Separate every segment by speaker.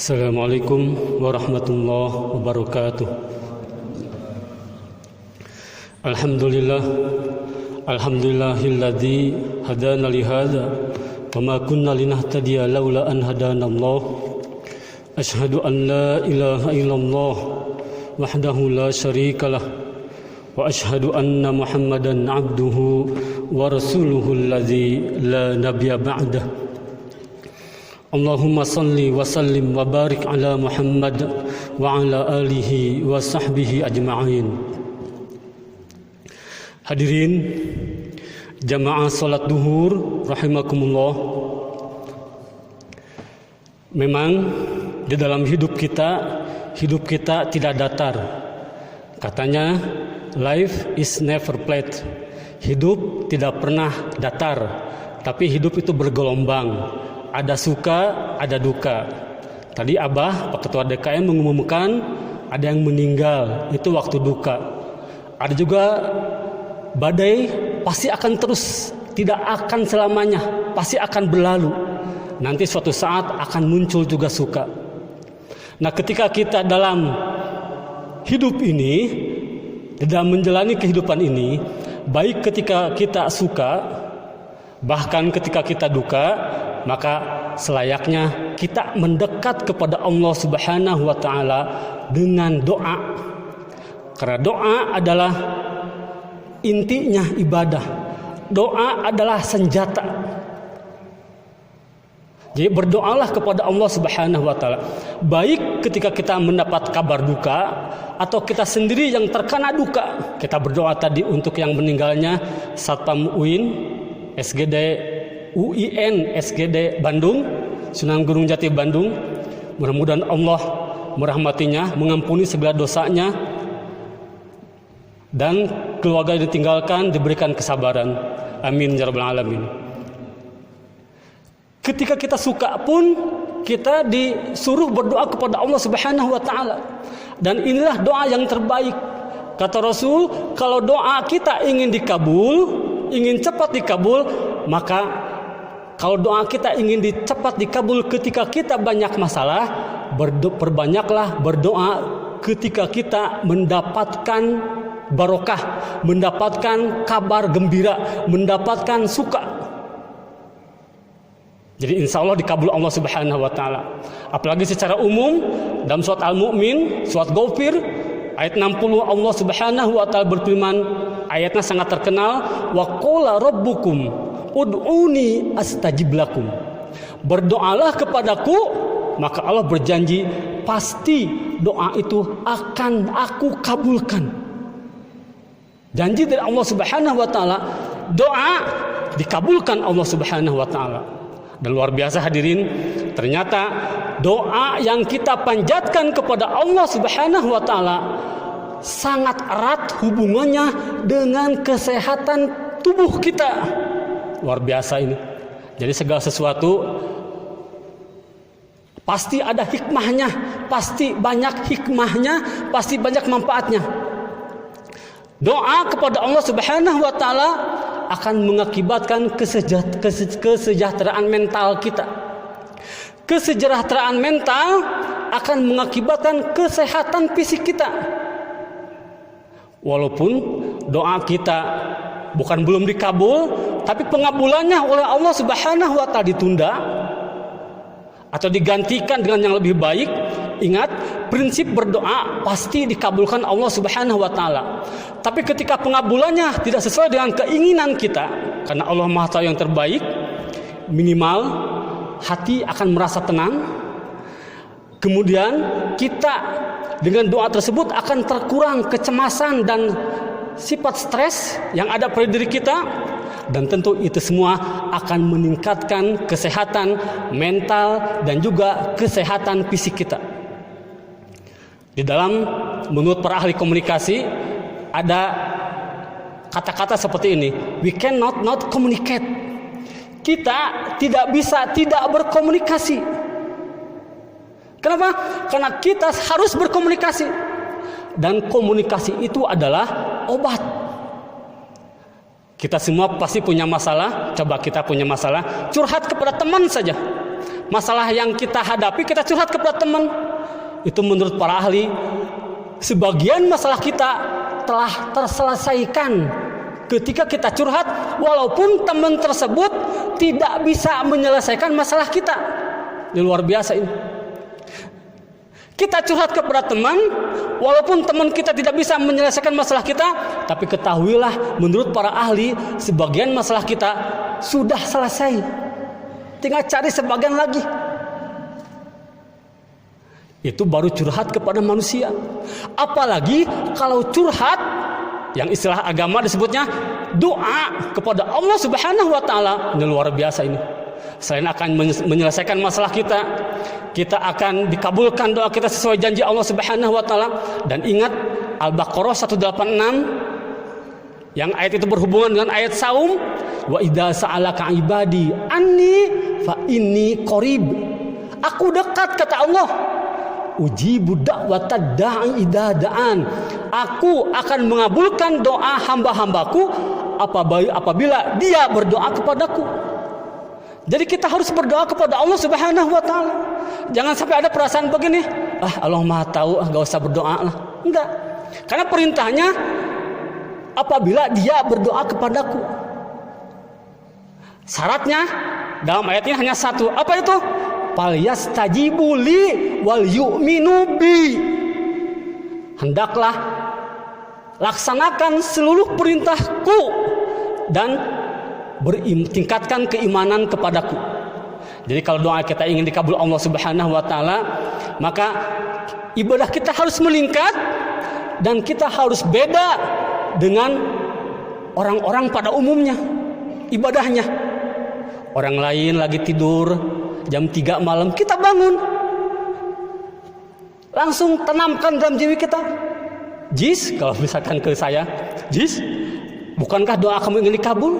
Speaker 1: Assalamualaikum warahmatullahi wabarakatuh. Alhamdulillahilladzi hadana li hadza wa ma kunna linahtadiya laula an hadanallah. Asyhadu an la ilaha illallah wahdahu la syarikalah wa asyhadu anna Muhammadan abduhu wa rasuluhu alladzi la nabiyya ba'dah. Allahumma salli wa sallim wa barik ala Muhammad wa ala alihi wa sahbihi ajma'in. Hadirin jamaah salat duhur rahimakumullah. Memang di dalam hidup kita tidak datar. Katanya life is never flat. Hidup tidak pernah datar, tapi hidup itu bergelombang. Ada suka, ada duka. Tadi Abah, Pak Ketua DKM mengumumkan ada yang meninggal, itu waktu duka. Ada juga badai pasti akan terus, tidak akan selamanya, pasti akan berlalu. Nanti suatu saat akan muncul juga suka. Nah, ketika kita dalam hidup ini, dalam menjalani kehidupan ini, baik ketika kita suka, bahkan ketika kita duka, maka selayaknya kita mendekat kepada Allah Subhanahu wa taala dengan doa. Karena doa adalah intinya ibadah. Doa adalah senjata. Jadi berdoalah kepada Allah Subhanahu wa taala. Baik ketika kita mendapat kabar duka atau kita sendiri yang terkena duka. Kita berdoa tadi untuk yang meninggalnya Satpam UIN, UIN SGD Bandung, Sunan Gunung Jati Bandung. Mudah-mudahan Allah merahmatinya, mengampuni segala dosanya, dan keluarga yang ditinggalkan diberikan kesabaran. Amin ya rabbal alamin. Ketika kita suka pun kita disuruh berdoa kepada Allah Subhanahu wa taala. Dan inilah doa yang terbaik. Kata Rasul, kalau doa kita ingin dikabul, ingin cepat dikabul, maka kalau doa kita ingin cepat dikabul ketika kita banyak masalah, perbanyaklah berdoa ketika kita mendapatkan barokah, mendapatkan kabar gembira, mendapatkan suka. Jadi insya Allah dikabul Allah Subhanahu wa taala. Apalagi secara umum dalam surat Al-Mu'min, surat Ghafir ayat 60, Allah Subhanahu wa taala berfirman, ayatnya sangat terkenal, wa qala rabbukum ud'uni astajib lakum. Berdoalah kepadaku, maka Allah berjanji pasti doa itu akan aku kabulkan. Janji dari Allah Subhanahu wa taala, doa dikabulkan Allah Subhanahu wa taala. Dan luar biasa hadirin, ternyata doa yang kita panjatkan kepada Allah Subhanahu wa taala sangat erat hubungannya dengan kesehatan tubuh kita. Luar biasa ini. Jadi segala sesuatu pasti ada hikmahnya, pasti banyak hikmahnya, pasti banyak manfaatnya. Doa kepada Allah Subhanahu wa taala akan mengakibatkan kesejahteraan mental kita. Kesejahteraan mental akan mengakibatkan kesehatan fisik kita. Walaupun doa kita belum dikabul, tapi pengabulannya oleh Allah Subhanahu wa taala ditunda atau digantikan dengan yang lebih baik. Ingat, prinsip berdoa pasti dikabulkan Allah Subhanahu wa taala. Tapi ketika pengabulannya tidak sesuai dengan keinginan kita, karena Allah Maha Tahu yang terbaik, minimal hati akan merasa tenang. Kemudian kita dengan doa tersebut akan terkurang kecemasan dan sifat stres yang ada pada diri kita, dan tentu itu semua akan meningkatkan kesehatan mental dan juga kesehatan fisik kita. Di dalam menurut para ahli komunikasi ada kata-kata seperti ini, we cannot not communicate. Kita tidak bisa tidak berkomunikasi. Kenapa? Karena kita harus berkomunikasi. Dan komunikasi itu adalah obat. Kita semua pasti punya masalah. Coba kita punya masalah, curhat kepada teman saja. masalah yang kita hadapi, kita curhat kepada teman. Itu menurut para ahli, sebagian masalah kita telah terselesaikan ketika kita curhat, walaupun teman tersebut tidak bisa menyelesaikan masalah kita. Ini luar biasa ini. Kita curhat kepada teman, walaupun teman kita tidak bisa menyelesaikan masalah kita, tapi ketahuilah menurut para ahli, sebagian masalah kita sudah selesai. Tinggal cari sebagian lagi. Itu baru curhat kepada manusia. Apalagi kalau curhat, yang istilah agama disebutnya doa kepada Allah Subhanahu wa taala. Ini luar biasa ini. Selain akan menyelesaikan masalah kita, kita akan dikabulkan doa kita sesuai janji Allah Subhanahu wa taala. Dan ingat Al-Baqarah 186 yang ayat itu berhubungan dengan ayat saum, wa idza sa'alaka ibadi anni fa inni qarib. Aku dekat, kata Allah. Ujibu da'watad da'i idza da'an. Aku akan mengabulkan doa hamba-hambaku apabila dia berdoa kepadaku. Jadi kita harus berdoa kepada Allah Subhanahu wa taala. Jangan sampai ada perasaan begini, Allah Maha tahu, gak usah berdoa lah. Enggak. Karena perintahnya apabila dia berdoa kepadaku. Syaratnya dalam ayat ini hanya satu. Apa itu? Falyastajibu li wal yu'minu bi. Hendaklah laksanakan seluruh perintahku dan tingkatkan keimanan kepadaku. Jadi kalau doa kita ingin dikabul Allah Subhanahu wa taala, maka ibadah kita harus meningkat dan kita harus beda dengan orang-orang pada umumnya ibadahnya. Orang lain lagi tidur jam 3 malam, kita bangun. Langsung tanamkan dalam diri kita. Jis, kalau misalkan ke saya, Jis, bukankah doa kamu ingin dikabul?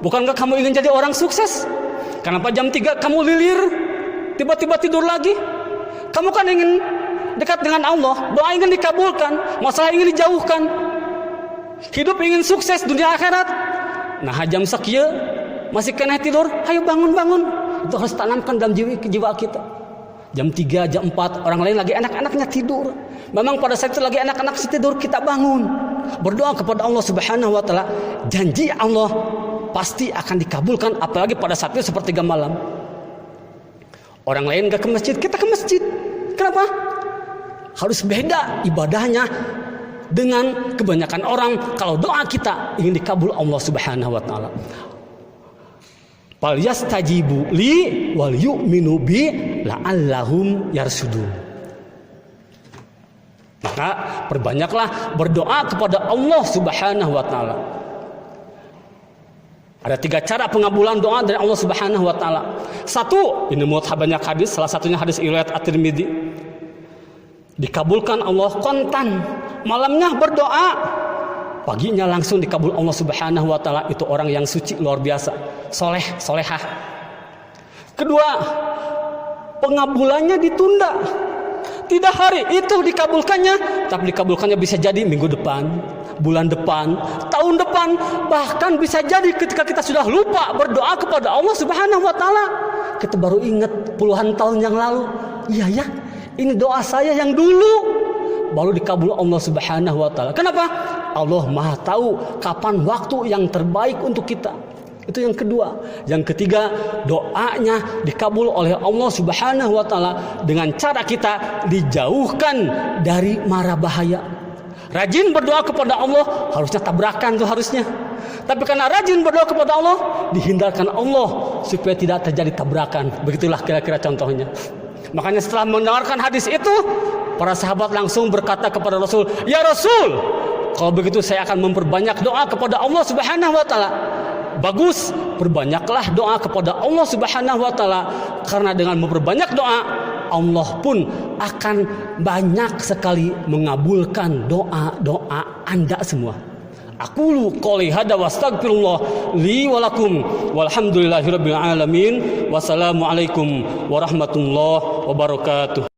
Speaker 1: Bukankah kamu ingin jadi orang sukses? Kenapa jam 3 kamu lilir, tiba-tiba tidur lagi? Kamu kan ingin dekat dengan Allah, doa ingin dikabulkan, masalah ingin dijauhkan, hidup ingin sukses dunia akhirat. Nah jam sekian masih kena tidur, ayo bangun-bangun. Itu harus tanamkan dalam jiwa kita. Jam 3, jam 4 orang lain lagi anak-anaknya tidur. Memang pada saat itu lagi anak-anak tidur, kita bangun, berdoa kepada Allah Subhanahu wa taala. Janji Allah pasti akan dikabulkan, apalagi pada saat itu sepertiga malam. Orang lain gak ke masjid, kita ke masjid. Kenapa? Harus beda ibadahnya dengan kebanyakan orang. Kalau doa kita ingin dikabul Allah Subhanahu wa taala, falyastajibu li wal yu'minu bi la'allahum yarsudun. Maka perbanyaklah berdoa kepada Allah Subhanahu wa taala. Ada 3 cara pengabulan doa dari Allah Subhanahu wa taala. 1, ini menurut banyak hadis, salah satunya hadis riwayat At-Tirmidzi. Dikabulkan Allah kontan, malamnya berdoa, paginya langsung dikabul Allah Subhanahu wa taala. Itu orang yang suci luar biasa, soleh, solehah. Kedua, pengabulannya ditunda. Tidak hari itu dikabulkannya, tapi dikabulkannya bisa jadi minggu depan, bulan depan, tahun depan, bahkan bisa jadi ketika kita sudah lupa berdoa kepada Allah Subhanahu wa taala, kita baru ingat puluhan tahun yang lalu, iya ya, ini doa saya yang dulu, baru dikabul Allah Subhanahu wa taala. Kenapa? Allah Maha tahu kapan waktu yang terbaik untuk kita. Itu yang kedua. Yang ketiga, doanya dikabul oleh Allah Subhanahu wa taala dengan cara kita dijauhkan dari mara bahaya. Rajin berdoa kepada Allah, harusnya tabrakan tuh harusnya. Tapi karena rajin berdoa kepada Allah, dihindarkan Allah supaya tidak terjadi tabrakan. Begitulah kira-kira contohnya. Makanya setelah mendengarkan hadis itu, para sahabat langsung berkata kepada Rasul, "Ya Rasul, kalau begitu saya akan memperbanyak doa kepada Allah Subhanahu wa taala." Bagus, perbanyaklah doa kepada Allah Subhanahu wa taala, karena dengan memperbanyak doa, Allah pun akan banyak sekali mengabulkan doa-doa Anda semua. Aqulu qouli hadza wastaghfirullah li wa lakum walhamdulillahirabbil alamin. Wassalamualaikum warahmatullahi wabarakatuh.